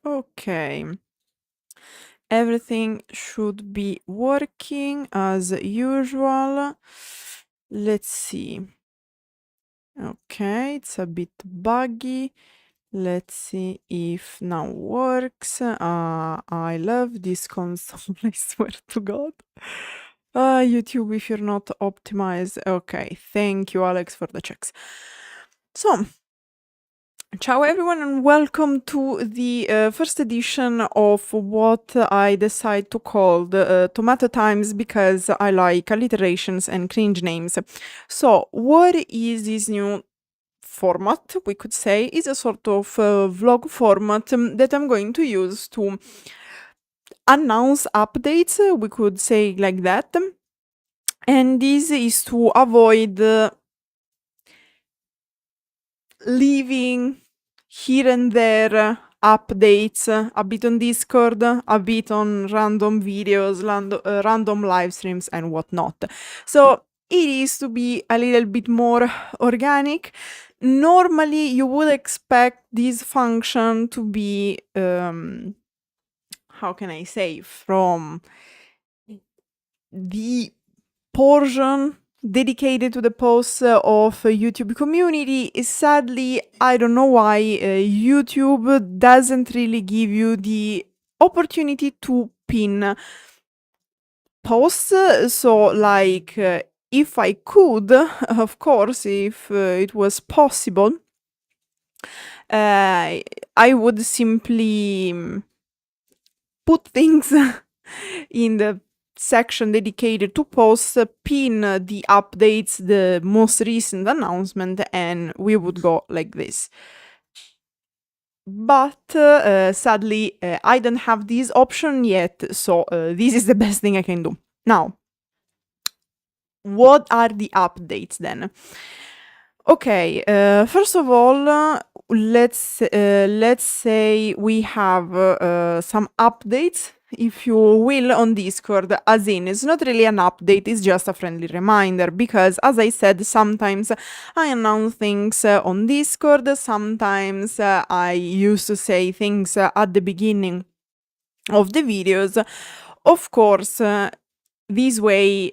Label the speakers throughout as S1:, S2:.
S1: Okay. Everything should be working as usual. Let's see. Okay, it's a bit buggy. Let's see if now works. I love this console, I swear to God. YouTube, if you're not optimized. Okay, thank you, Alex, for the checks. So, ciao everyone, and welcome to the first edition of what I decide to call the Tomato Times, because I like alliterations and cringe names. So, what is this new format, we could say? Is a sort of vlog format that I'm going to use to announce updates, we could say like that. And this is to avoid leaving here and there updates, a bit on Discord, a bit on random videos, random live streams and whatnot. So it is to be a little bit more organic. Normally you would expect this function to be, how can I say, from the portion dedicated to the posts of YouTube community. Sadly, I don't know why YouTube doesn't really give you the opportunity to pin posts. So like if I could, of course, if it was possible, I would simply put things in the section dedicated to posts, pin the updates, the most recent announcement, and we would go like this. But sadly, I don't have this option yet, so this is the best thing I can do. Now, what are the updates then? Okay, first of all, let's say we have some updates, if you will, on Discord. As in, it's not really an update, it's just a friendly reminder, because as I said, sometimes I announce things on Discord, sometimes I used to say things at the beginning of the videos. Of course, this way,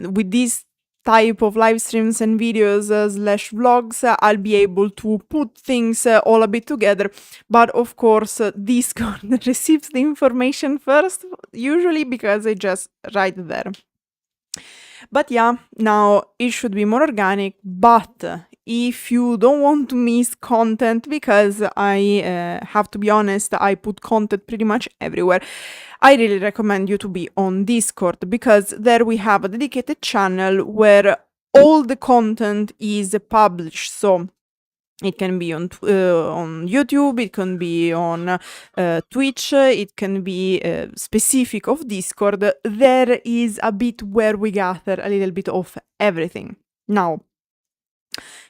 S1: with this type of live streams and videos slash vlogs, I'll be able to put things all a bit together. But of course, Discord receives the information first, usually, because I just write there. But yeah, now it should be more organic. But if you don't want to miss content, because I have to be honest, I put content pretty much everywhere, I really recommend you to be on Discord, because there we have a dedicated channel where all the content is published. So it can be on YouTube, it can be on Twitch, it can be specific of Discord. There is a bit where we gather a little bit of everything. Now,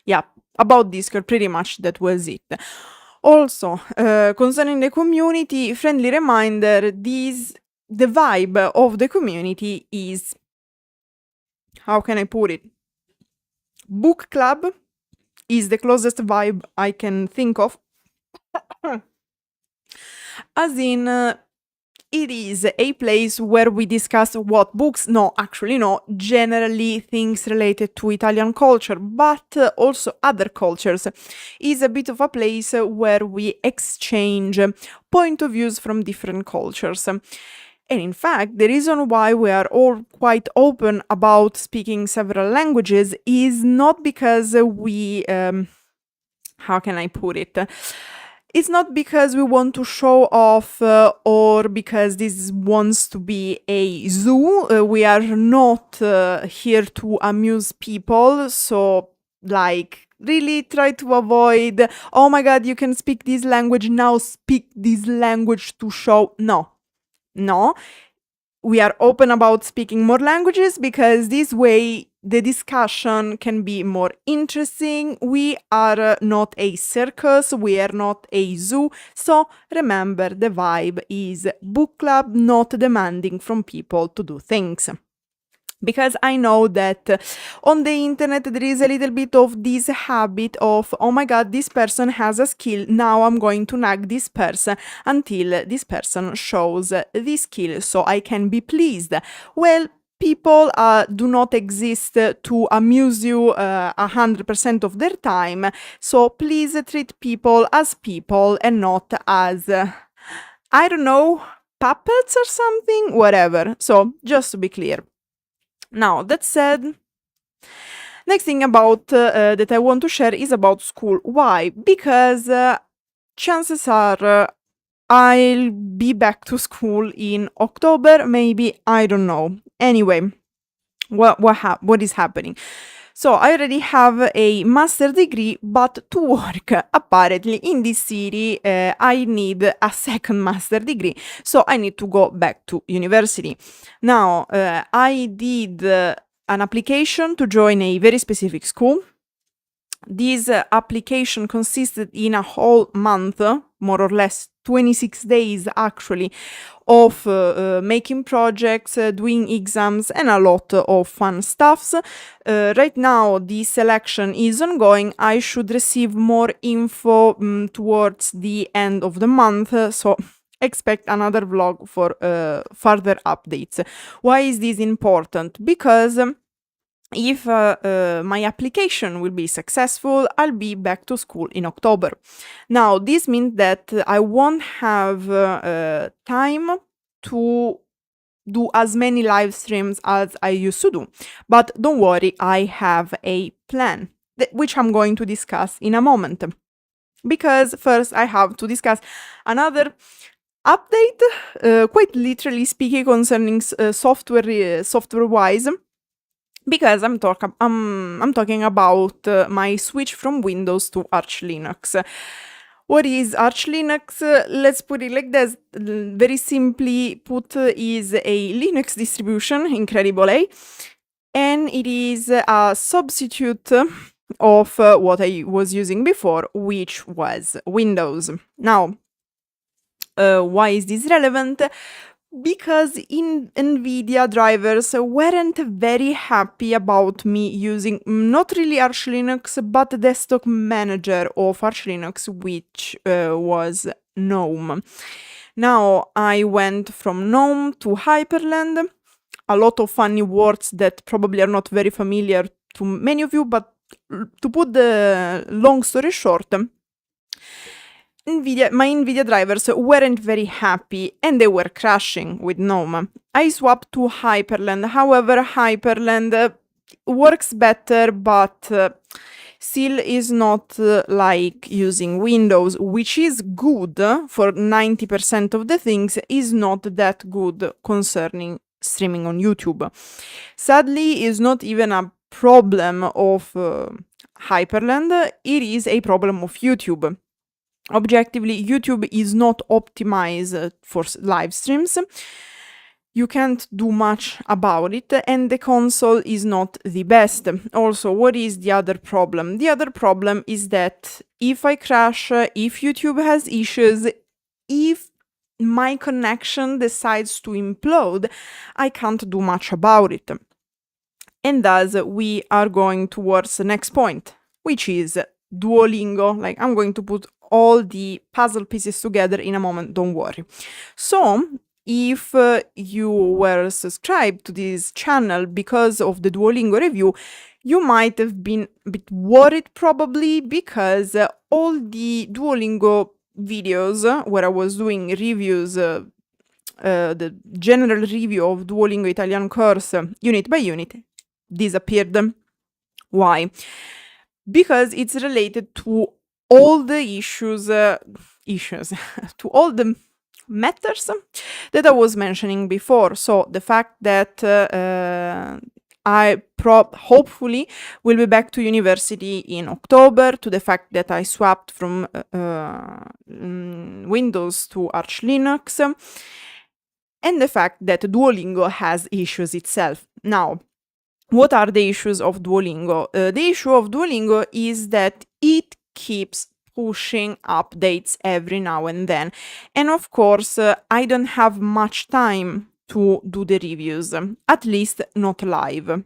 S1: yeah, about Discord, pretty much that was it. Also, concerning the community, friendly reminder, the vibe of the community is, how can I put it? Book club is the closest vibe I can think of. As in, it is a place where we discuss what books, generally things related to Italian culture, but also other cultures. Is a bit of a place where we exchange point of views from different cultures. And in fact, the reason why we are all quite open about speaking several languages is not because we, how can I put it? It's not because we want to show off or because this wants to be a zoo. We are not here to amuse people. So, like, really try to avoid, oh my god, you can speak this language, now speak this language to show. No. We are open about speaking more languages, because this way the discussion can be more interesting. We are not a circus, we are not a zoo. So remember, the vibe is book club, not demanding from people to do things. Because I know that on the internet there is a little bit of this habit of, oh my god, this person has a skill, now I'm going to nag this person until this person shows this skill so I can be pleased. Well, people do not exist to amuse you 100% of their time, so please treat people as people and not as, I don't know, puppets or something, whatever. So, just to be clear. Now, that said, next thing about that I want to share is about school. Why? Because chances are I'll be back to school in October, maybe, I don't know. Anyway, what is happening? So I already have a master degree, but to work apparently in this city, I need a second master degree. So I need to go back to university. Now, I did an application to join a very specific school. This application consisted in a whole month, more or less 26 days actually, of making projects, doing exams, and a lot of fun stuffs. Right now, the selection is ongoing. I should receive more info towards the end of the month, so expect another vlog for further updates. Why is this important? Because if my application will be successful, I'll be back to school in October. Now, this means that I won't have time to do as many live streams as I used to do. But don't worry, I have a plan, which I'm going to discuss in a moment. Because first I have to discuss another update, quite literally speaking, concerning software-wise. Because I'm talking about my switch from Windows to Arch Linux. What is Arch Linux? Let's put it like this. Very simply put, is a Linux distribution, incredible, eh? And it is a substitute of what I was using before, which was Windows. Now, why is this relevant? Because NVIDIA drivers weren't very happy about me using not really Arch Linux, but the desktop manager of Arch Linux, which was GNOME. Now, I went from GNOME to Hyperland. A lot of funny words that probably are not very familiar to many of you, but to put the long story short, my NVIDIA drivers weren't very happy and they were crashing with GNOME. I swapped to Hyperland. However, Hyperland works better, but still is not like using Windows, which is good for 90% of the things, is not that good concerning streaming on YouTube. Sadly, is not even a problem of Hyperland, it is a problem of YouTube. Objectively, YouTube is not optimized for live streams. You can't do much about it, and the console is not the best. Also, what is the other problem? The other problem is that if I crash, if YouTube has issues, if my connection decides to implode, I can't do much about it. And thus, we are going towards the next point, which is Duolingo. Like, I'm going to put all the puzzle pieces together in a moment, don't worry. So, if you were subscribed to this channel because of the Duolingo review, you might have been a bit worried probably, because all the Duolingo videos where I was doing reviews, the general review of Duolingo Italian course unit by unit, disappeared. Why? Because it's related to all the issues, to all the matters that I was mentioning before. So the fact that I hopefully will be back to university in October, to the fact that I swapped from Windows to Arch Linux, and the fact that Duolingo has issues itself. Now, what are the issues of Duolingo? The issue of Duolingo is that it keeps pushing updates every now and then. And of course, I don't have much time to do the reviews, at least not live.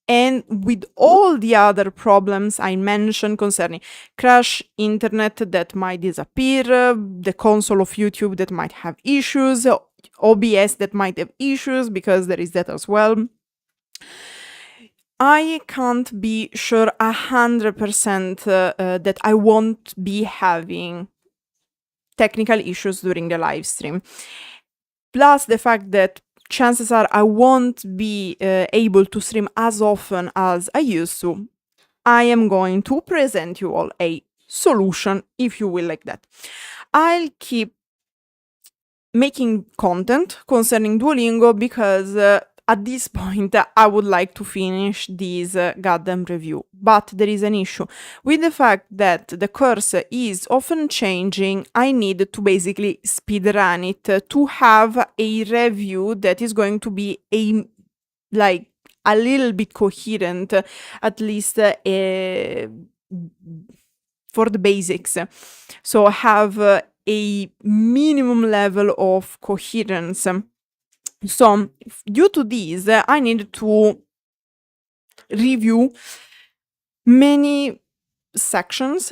S1: And with all the other problems I mentioned concerning crash internet that might disappear, the console of YouTube that might have issues, OBS that might have issues, because there is that as well, I can't be sure 100% that I won't be having technical issues during the live stream. Plus the fact that chances are I won't be able to stream as often as I used to. I am going to present you all a solution, if you will, like that. I'll keep making content concerning Duolingo because at this point I would like to finish this goddamn review. But there is an issue. With the fact that the course is often changing, I need to basically speedrun it to have a review that is going to be a little bit coherent, at least for the basics. So have a minimum level of coherence. So due to this, I need to review many sections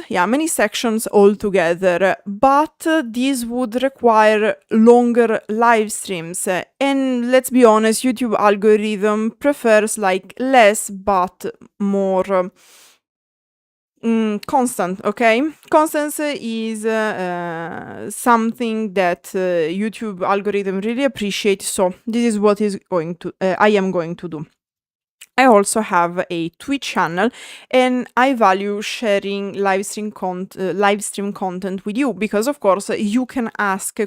S1: altogether, but this would require longer live streams, and let's be honest, YouTube algorithm prefers like less but more constant, okay? Constancy is something that YouTube algorithm really appreciates, so this is what I am going to do. I also have a Twitch channel, and I value sharing live stream content with you because, of course, you can ask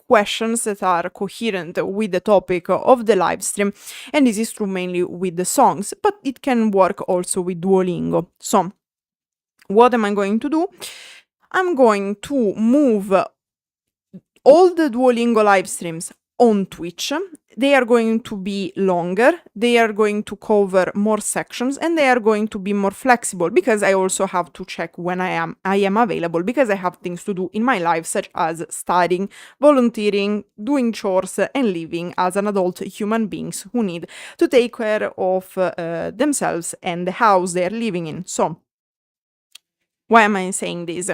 S1: questions that are coherent with the topic of the live stream, and this is true mainly with the songs, but it can work also with Duolingo. So, what am I going to do? I'm going to move all the Duolingo live streams on Twitch. They are going to be longer, they are going to cover more sections, and they are going to be more flexible because I also have to check when I am available, because I have things to do in my life, such as studying, volunteering, doing chores, and living as an adult human beings who need to take care of themselves and the house they are living in. So why am I saying this?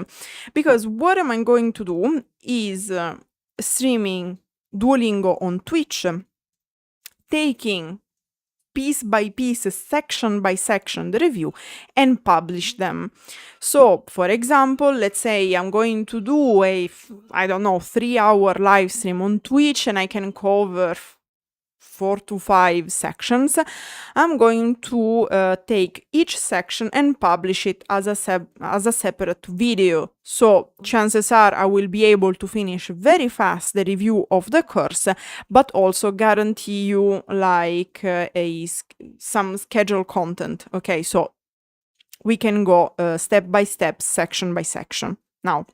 S1: Because what am I going to do is streaming Duolingo on Twitch, taking piece by piece, section by section, the review, and publish them. So, for example, let's say I'm going to do a 3-hour live stream on Twitch, and I can cover 4 to 5 sections. I'm going to take each section and publish it as a separate video. So chances are I will be able to finish very fast the review of the course, but also guarantee you some scheduled content. Okay, so we can go step by step, section by section. Now,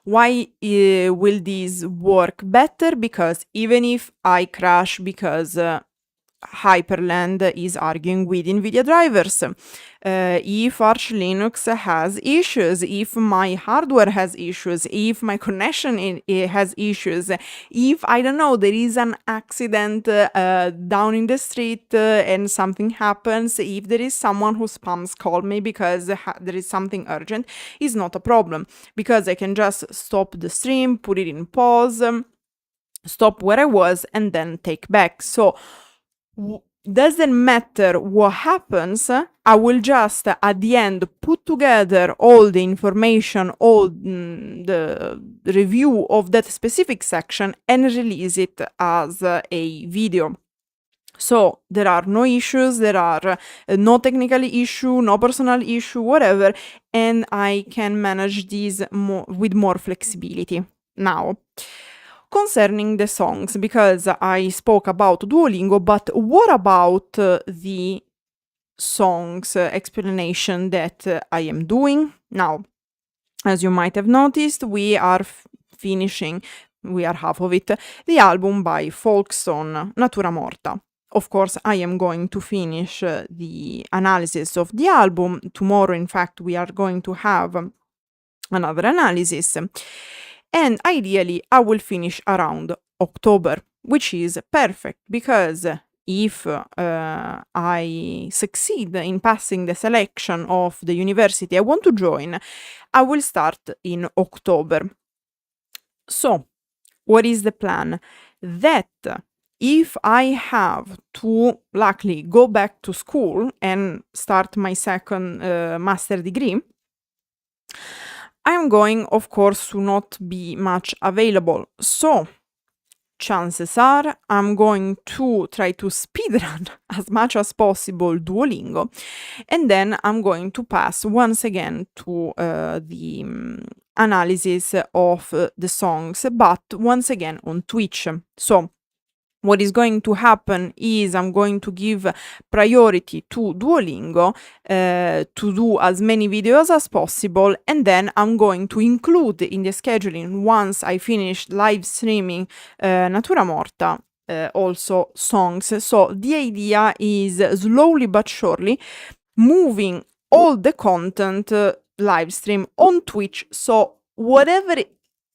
S1: why will this work better? Because even if I crash because Hyperland is arguing with NVIDIA drivers, if Arch Linux has issues, if my hardware has issues, if my connection has issues, if, I don't know, there is an accident down in the street and something happens, if there is someone who spams call me because there is something urgent, is not a problem, because I can just stop the stream, put it in pause, stop where I was, and then take back. So doesn't matter what happens, I will just at the end put together all the information, all the review of that specific section, and release it as a video. So there are no issues, there are no technical issue, no personal issue, whatever, and I can manage these with more flexibility. Now, concerning the songs, because I spoke about Duolingo, but what about the songs explanation that I am doing? Now, as you might have noticed, we are half of it, the album by Folkestone, Natura Morta. Of course, I am going to finish the analysis of the album. Tomorrow, in fact, we are going to have another analysis. And ideally, I will finish around October. which is perfect because if I succeed in passing the selection of the university I want to join, I will start in October. So, what is the plan? That if I have to, luckily, go back to school and start my second master degree, I'm going, of course, to not be much available. So, chances are I'm going to try to speedrun as much as possible Duolingo, and then I'm going to pass once again to the analysis of the songs, but once again on Twitch. So what is going to happen is I'm going to give priority to Duolingo to do as many videos as possible, and then I'm going to include in the scheduling, once I finish live streaming Natura Morta, also songs. So the idea is slowly but surely moving all the content live stream on Twitch, so whatever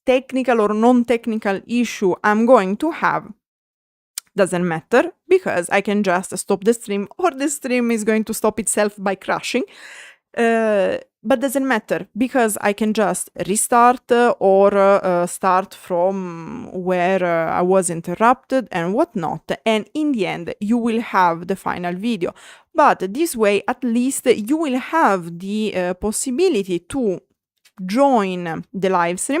S1: technical or non-technical issue I'm going to have doesn't matter, because I can just stop the stream, or the stream is going to stop itself by crashing. But doesn't matter, because I can just restart or start from where I was interrupted and whatnot, and in the end you will have the final video. But this way at least you will have the possibility to join the live stream,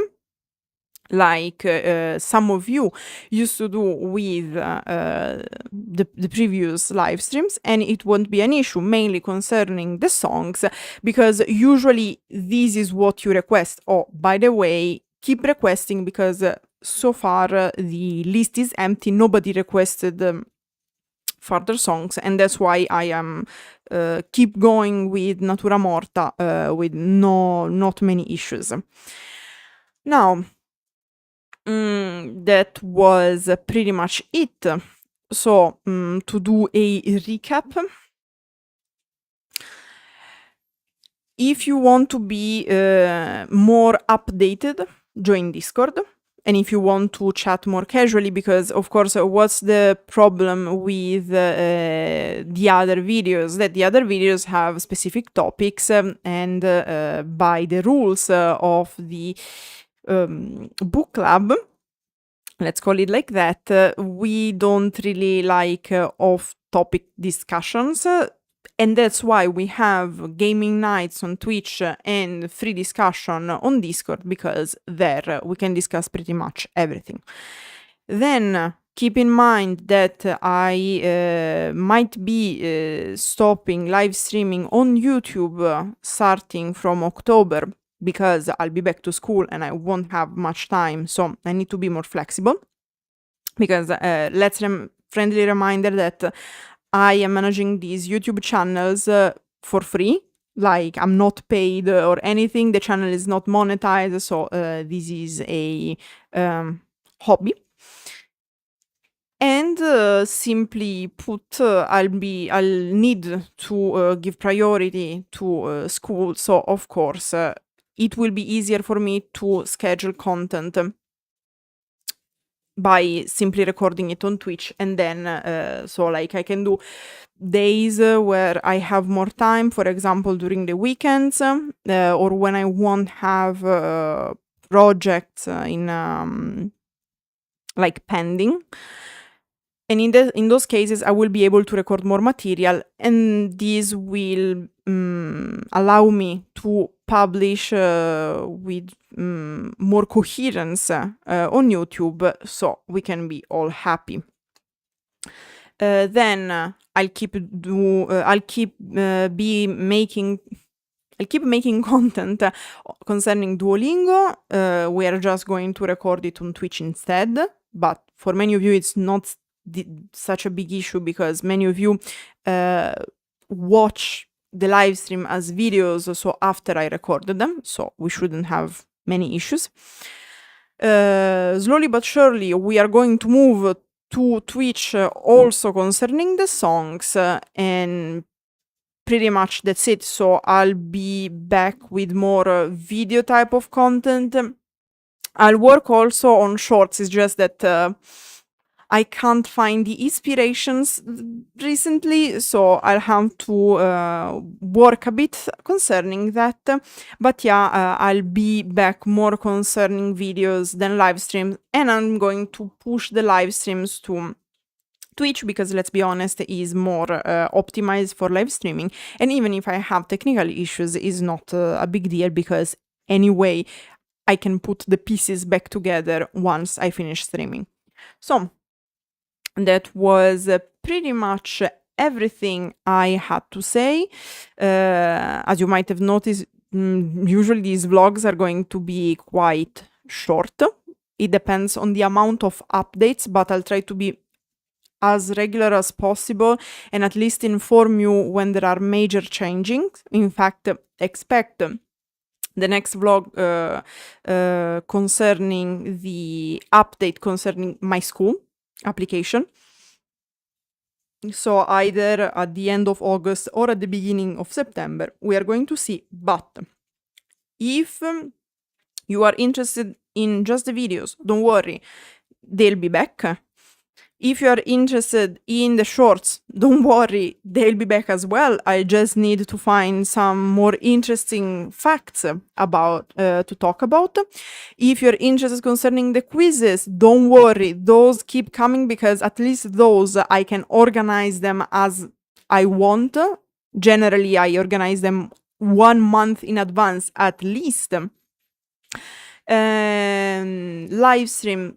S1: like some of you used to do with the previous live streams, and it won't be an issue, mainly concerning the songs, because usually this is what you request. Oh, by the way, keep requesting, because so far the list is empty, nobody requested further songs, and that's why I am keep going with Natura Morta with not many issues. Now, that was pretty much it. So, to do a recap, if you want to be more updated, join Discord. And if you want to chat more casually, because of course, what's the problem with the other videos? That the other videos have specific topics, and by the rules of the book club, let's call it like that, we don't really like off-topic discussions, and that's why we have gaming nights on Twitch and free discussion on Discord, because there we can discuss pretty much everything. Then keep in mind that I might be stopping live streaming on YouTube starting from October, because I'll be back to school and I won't have much time, so I need to be more flexible. Because friendly reminder that I am managing these YouTube channels for free, like I'm not paid or anything, the channel is not monetized, so this is a hobby. And simply put, I'll need to give priority to school, so of course it will be easier for me to schedule content by simply recording it on Twitch, and then so like I can do days where I have more time, for example during the weekends, or when I won't have projects in like pending. And in those cases, I will be able to record more material, and this will allow me to publish with more coherence on YouTube, so we can be all happy. Then I'll keep making content concerning Duolingo. We are just going to record it on Twitch instead, but for many of you it's not such a big issue, because many of you watch the live stream as videos, so after I recorded them, so we shouldn't have many issues. Slowly but surely we are going to move to Twitch also concerning the songs, and pretty much that's it. So I'll be back with more video type of content. I'll work also on shorts, it's just that I can't find the inspirations recently, so I'll have to work a bit concerning that. But yeah, I'll be back more concerning videos than live streams, and I'm going to push the live streams to Twitch because, let's be honest, is more optimized for live streaming. And even if I have technical issues, is not a big deal because anyway, I can put the pieces back together once I finish streaming. So that was pretty much everything I had to say. As you might have noticed, usually these vlogs are going to be quite short. It depends on the amount of updates, but I'll try to be as regular as possible and at least inform you when there are major changes. In fact, expect the next vlog concerning the update concerning my school application. So either at the end of August or at the beginning of September, we are going to see. But if you are interested in just the videos, don't worry, they'll be back. If you are interested in the shorts, don't worry, they'll be back as well. I just need to find some more interesting facts about to talk about. If you're interested concerning the quizzes, don't worry, those keep coming because at least those I can organize them as I want. Generally, I organize them 1 month in advance at least. Live stream,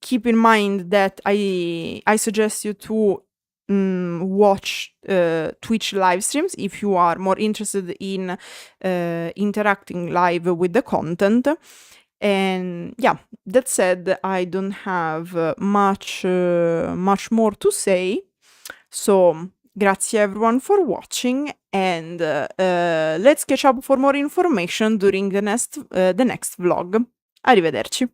S1: keep in mind that I suggest you to watch Twitch live streams if you are more interested in interacting live with the content. And yeah, that said, I don't have much more to say. So grazie everyone for watching, and let's catch up for more information during the next vlog. Arrivederci.